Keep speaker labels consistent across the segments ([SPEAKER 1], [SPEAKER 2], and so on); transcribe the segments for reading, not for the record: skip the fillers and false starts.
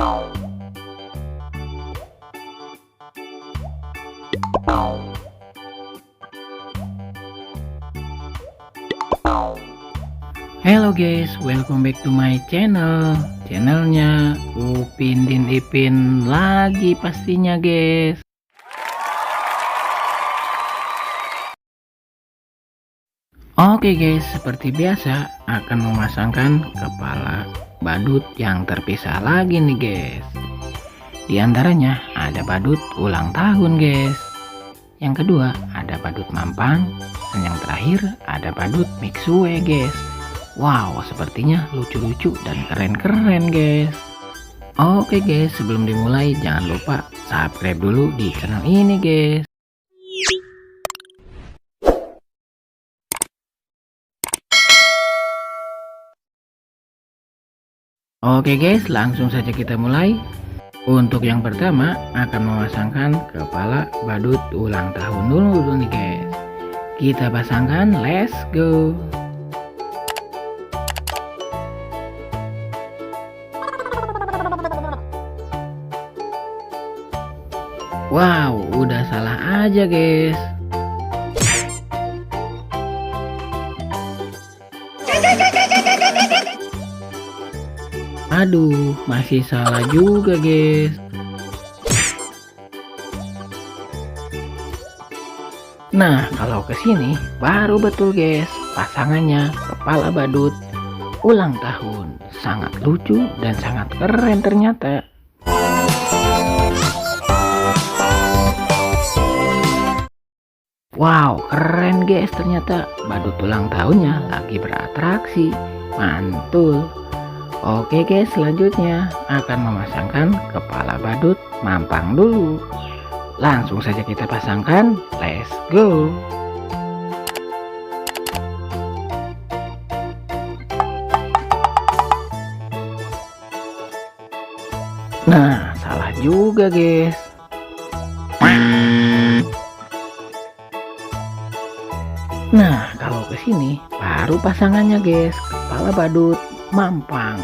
[SPEAKER 1] Hello guys, welcome back to my channelnya Upin dan Ipin lagi pastinya guys. Oke guys, seperti biasa akan memasangkan kepala badut yang terpisah lagi nih guys. Di antaranya ada badut ulang tahun guys, yang kedua ada badut mampang, dan yang terakhir ada badut mixue guys. Wow, sepertinya lucu-lucu dan keren-keren guys. Oke guys, sebelum dimulai jangan lupa subscribe dulu di channel ini guys. Oke guys, langsung saja kita mulai. Untuk yang pertama akan memasangkan kepala badut ulang tahun dulu nih guys. Kita pasangkan, let's go. Wow, udah salah aja guys. Aduh, masih salah juga guys. Nah, kalau kesini baru betul guys. Pasangannya kepala badut ulang tahun. Sangat lucu dan sangat keren ternyata. Wow, keren guys, ternyata badut ulang tahunnya lagi beratraksi. Mantul. Oke guys, selanjutnya akan memasangkan kepala badut mampang dulu. Langsung saja kita pasangkan, let's go. Nah, salah juga guys. Nah, kalau kesini baru pasangannya guys, kepala badut mampang.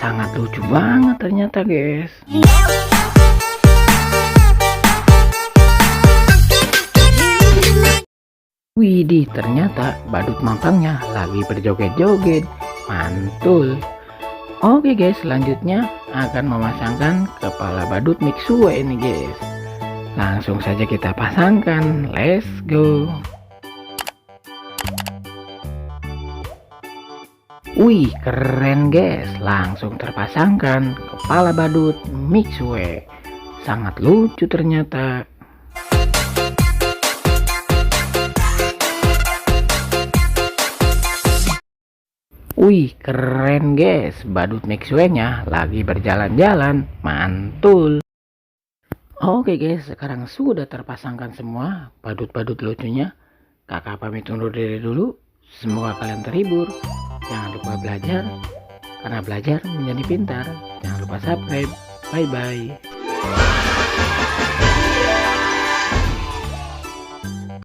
[SPEAKER 1] Sangat lucu banget ternyata guys. Widih, ternyata badut mampangnya lagi berjoget-joget. Mantul. Oke guys, selanjutnya akan memasangkan kepala badut mixue ini guys. Langsung saja kita pasangkan, let's go. Wih, keren guys, langsung terpasangkan kepala badut mixue. Sangat lucu ternyata. Wih, keren guys, badut mixue-nya lagi berjalan-jalan. Mantul. Oke guys, sekarang sudah terpasangkan semua badut-badut lucunya. Kakak pamit undur diri dulu. Semoga kalian terhibur. Jangan lupa belajar, karena belajar menjadi pintar. Jangan lupa subscribe. Bye bye.